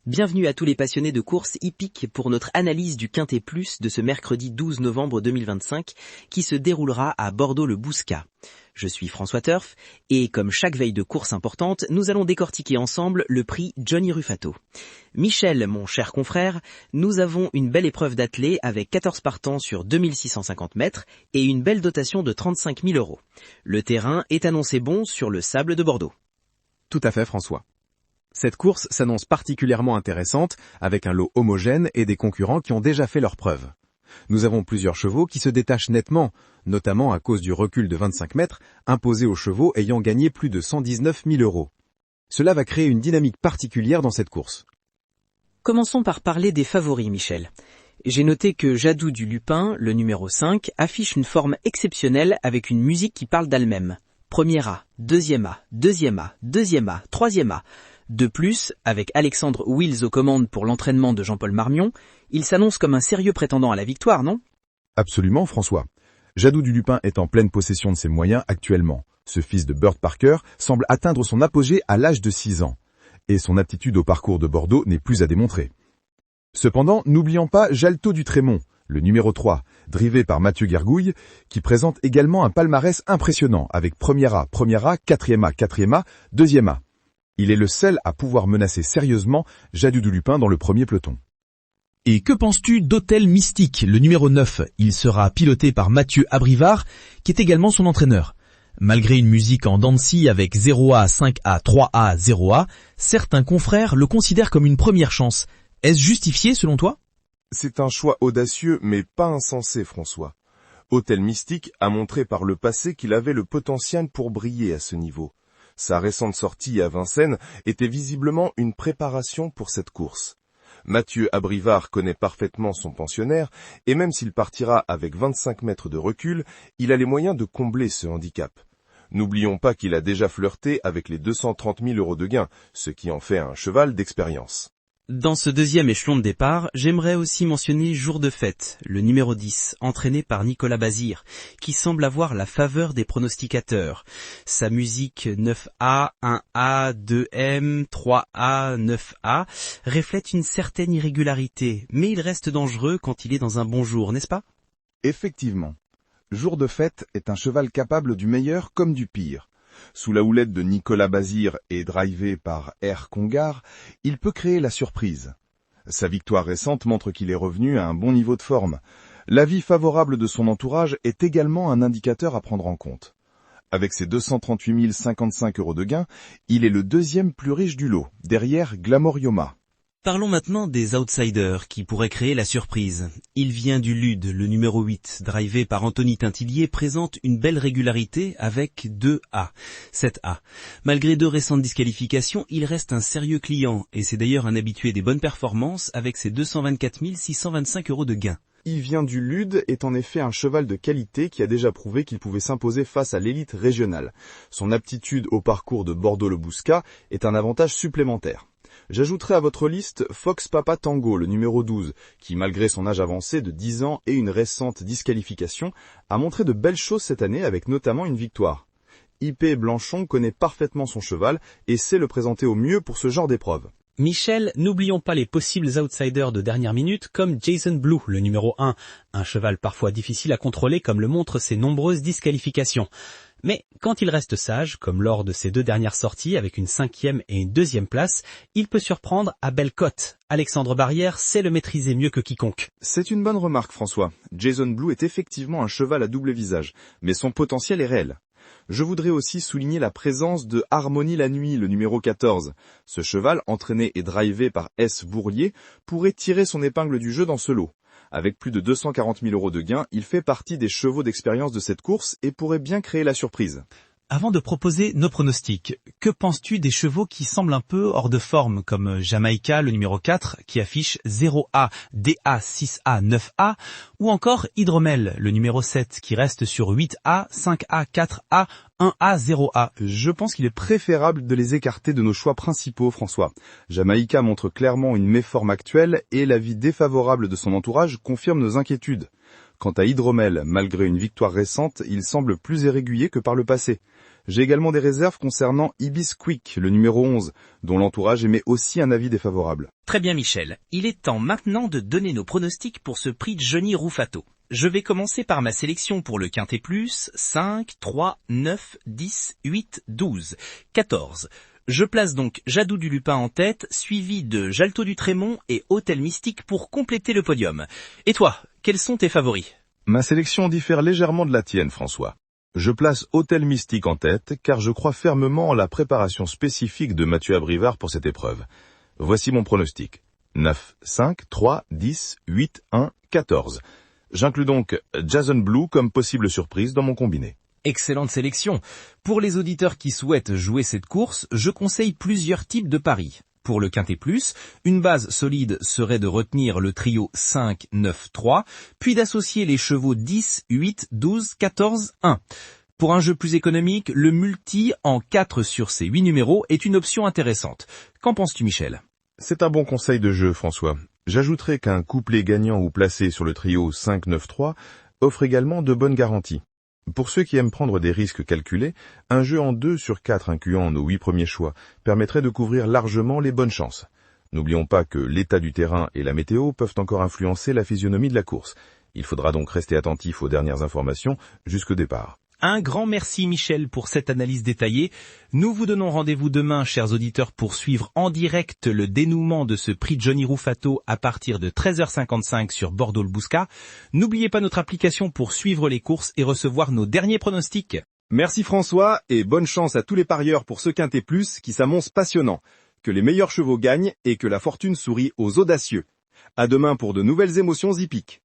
Bienvenue à tous les passionnés de courses hippiques pour notre analyse du Quintet Plus de ce mercredi 12 novembre 2025 qui se déroulera à Bordeaux-le-Bouscat. Je suis François Turf et comme chaque veille de course importante, nous allons décortiquer ensemble le prix Johnny Ruffato. Michel, mon cher confrère, nous avons une belle épreuve d'attelé avec 14 partants sur 2650 mètres et une belle dotation de 35 000 €. Le terrain est annoncé bon sur le sable de Bordeaux. Tout à fait, François. Cette course s'annonce particulièrement intéressante, avec un lot homogène et des concurrents qui ont déjà fait leurs preuves. Nous avons plusieurs chevaux qui se détachent nettement, notamment à cause du recul de 25 mètres imposé aux chevaux ayant gagné plus de 119 000 €. Cela va créer une dynamique particulière dans cette course. Commençons par parler des favoris, Michel. J'ai noté que Jadou du Lupin, le numéro 5, affiche une forme exceptionnelle avec une musique qui parle d'elle-même. Premier A, deuxième A, deuxième A, deuxième A, troisième A. De plus, avec Alexandre Wills aux commandes pour l'entraînement de Jean-Paul Marmion, il s'annonce comme un sérieux prétendant à la victoire, non ? Absolument, François. Jadou du Lupin est en pleine possession de ses moyens actuellement. Ce fils de Burt Parker semble atteindre son apogée à l'âge de 6 ans. Et son aptitude au parcours de Bordeaux n'est plus à démontrer. Cependant, n'oublions pas Jalto du Trémont, le numéro 3, drivé par Mathieu Guergouille, qui présente également un palmarès impressionnant avec premier A, 4e A, 4e A, 2e A. Il est le seul à pouvoir menacer sérieusement Jadou du Lupin dans le premier peloton. Et que penses-tu d'Hôtel Mystique, le numéro 9 ? Il sera piloté par Mathieu Abrivard, qui est également son entraîneur. Malgré une musique en dents de scie avec 0A, 5A, 3A, 0A, certains confrères le considèrent comme une première chance. Est-ce justifié selon toi ? C'est un choix audacieux mais pas insensé, François. Hôtel Mystique a montré par le passé qu'il avait le potentiel pour briller à ce niveau. Sa récente sortie à Vincennes était visiblement une préparation pour cette course. Mathieu Abrivard connaît parfaitement son pensionnaire, et même s'il partira avec 25 mètres de recul, il a les moyens de combler ce handicap. N'oublions pas qu'il a déjà flirté avec les 230 000 € de gain, ce qui en fait un cheval d'expérience. Dans ce deuxième échelon de départ, j'aimerais aussi mentionner Jour de Fête, le numéro 10, entraîné par Nicolas Bazir, qui semble avoir la faveur des pronosticateurs. Sa musique 9A, 1A, 2M, 3A, 9A reflète une certaine irrégularité, mais il reste dangereux quand il est dans un bon jour, n'est-ce pas ? Effectivement. Jour de Fête est un cheval capable du meilleur comme du pire. Sous la houlette de Nicolas Bazir et drivé par R. Congar, il peut créer la surprise. Sa victoire récente montre qu'il est revenu à un bon niveau de forme. L'avis favorable de son entourage est également un indicateur à prendre en compte. Avec ses 238 055 € de gain, il est le deuxième plus riche du lot, derrière Glamorioma. Parlons maintenant des outsiders qui pourraient créer la surprise. Il vient du Lude, le numéro 8, drivé par Anthony Tintillier, présente une belle régularité avec 2A, 7A. Malgré 2 récentes disqualifications, il reste un sérieux client et c'est d'ailleurs un habitué des bonnes performances avec ses 224 625 € de gain. Il vient du Lude est en effet un cheval de qualité qui a déjà prouvé qu'il pouvait s'imposer face à l'élite régionale. Son aptitude au parcours de Bordeaux-le-Bouscat est un avantage supplémentaire. J'ajouterai à votre liste Fox Papa Tango, le numéro 12, qui malgré son âge avancé de 10 ans et une récente disqualification, a montré de belles choses cette année avec notamment une victoire. IP Blanchon connaît parfaitement son cheval et sait le présenter au mieux pour ce genre d'épreuve. Michel, n'oublions pas les possibles outsiders de dernière minute comme Jason Blue, le numéro 1, un cheval parfois difficile à contrôler comme le montrent ses nombreuses disqualifications. Mais quand il reste sage, comme lors de ses 2 dernières sorties avec une 5e et une 2e place, il peut surprendre à belle cote. Alexandre Barrière sait le maîtriser mieux que quiconque. C'est une bonne remarque, François. Jason Blue est effectivement un cheval à double visage, mais son potentiel est réel. Je voudrais aussi souligner la présence de Harmonie la Nuit, le numéro 14. Ce cheval, entraîné et drivé par S. Bourlier, pourrait tirer son épingle du jeu dans ce lot. Avec plus de 240 000 € de gains, il fait partie des chevaux d'expérience de cette course et pourrait bien créer la surprise. Avant de proposer nos pronostics, que penses-tu des chevaux qui semblent un peu hors de forme, comme Jamaïca, le numéro 4, qui affiche 0A, DA, 6A, 9A, ou encore Hydromel, le numéro 7, qui reste sur 8A, 5A, 4A, 1A, 0A. Je pense qu'il est préférable de les écarter de nos choix principaux, François. Jamaïca montre clairement une méforme actuelle et l'avis défavorable de son entourage confirme nos inquiétudes. Quant à Hydromel, malgré une victoire récente, il semble plus irrégulier que par le passé. J'ai également des réserves concernant Ibis Quick, le numéro 11, dont l'entourage émet aussi un avis défavorable. Très bien Michel, il est temps maintenant de donner nos pronostics pour ce prix Johnny Rufato. Je vais commencer par ma sélection pour le Quintet Plus, 5, 3, 9, 10, 8, 12, 14. Je place donc Jadou du Lupin en tête, suivi de Jalto du Trémont et Hôtel Mystique pour compléter le podium. Et toi, quels sont tes favoris? Ma sélection diffère légèrement de la tienne, François. Je place Hôtel Mystique en tête, car je crois fermement en la préparation spécifique de Mathieu Abrivard pour cette épreuve. Voici mon pronostic. 9, 5, 3, 10, 8, 1, 14. J'inclus donc Jason Blue comme possible surprise dans mon combiné. Excellente sélection. Pour les auditeurs qui souhaitent jouer cette course, je conseille plusieurs types de paris. Pour le Quintet Plus, une base solide serait de retenir le trio 5, 9, 3, puis d'associer les chevaux 10, 8, 12, 14, 1. Pour un jeu plus économique, le multi en 4 sur ces 8 numéros est une option intéressante. Qu'en penses-tu Michel? C'est un bon conseil de jeu, François. J'ajouterai qu'un couplet gagnant ou placé sur le trio 5-9-3 offre également de bonnes garanties. Pour ceux qui aiment prendre des risques calculés, un jeu en 2 sur 4 incluant nos 8 premiers choix permettrait de couvrir largement les bonnes chances. N'oublions pas que l'état du terrain et la météo peuvent encore influencer la physionomie de la course. Il faudra donc rester attentif aux dernières informations jusqu'au départ. Un grand merci Michel pour cette analyse détaillée. Nous vous donnons rendez-vous demain, chers auditeurs, pour suivre en direct le dénouement de ce prix Johnny Rufato à partir de 13h55 sur Bordeaux-le-Bouscat. N'oubliez pas notre application pour suivre les courses et recevoir nos derniers pronostics. Merci François et bonne chance à tous les parieurs pour ce Quintet Plus qui s'annonce passionnant. Que les meilleurs chevaux gagnent et que la fortune sourit aux audacieux. À demain pour de nouvelles émotions hippiques.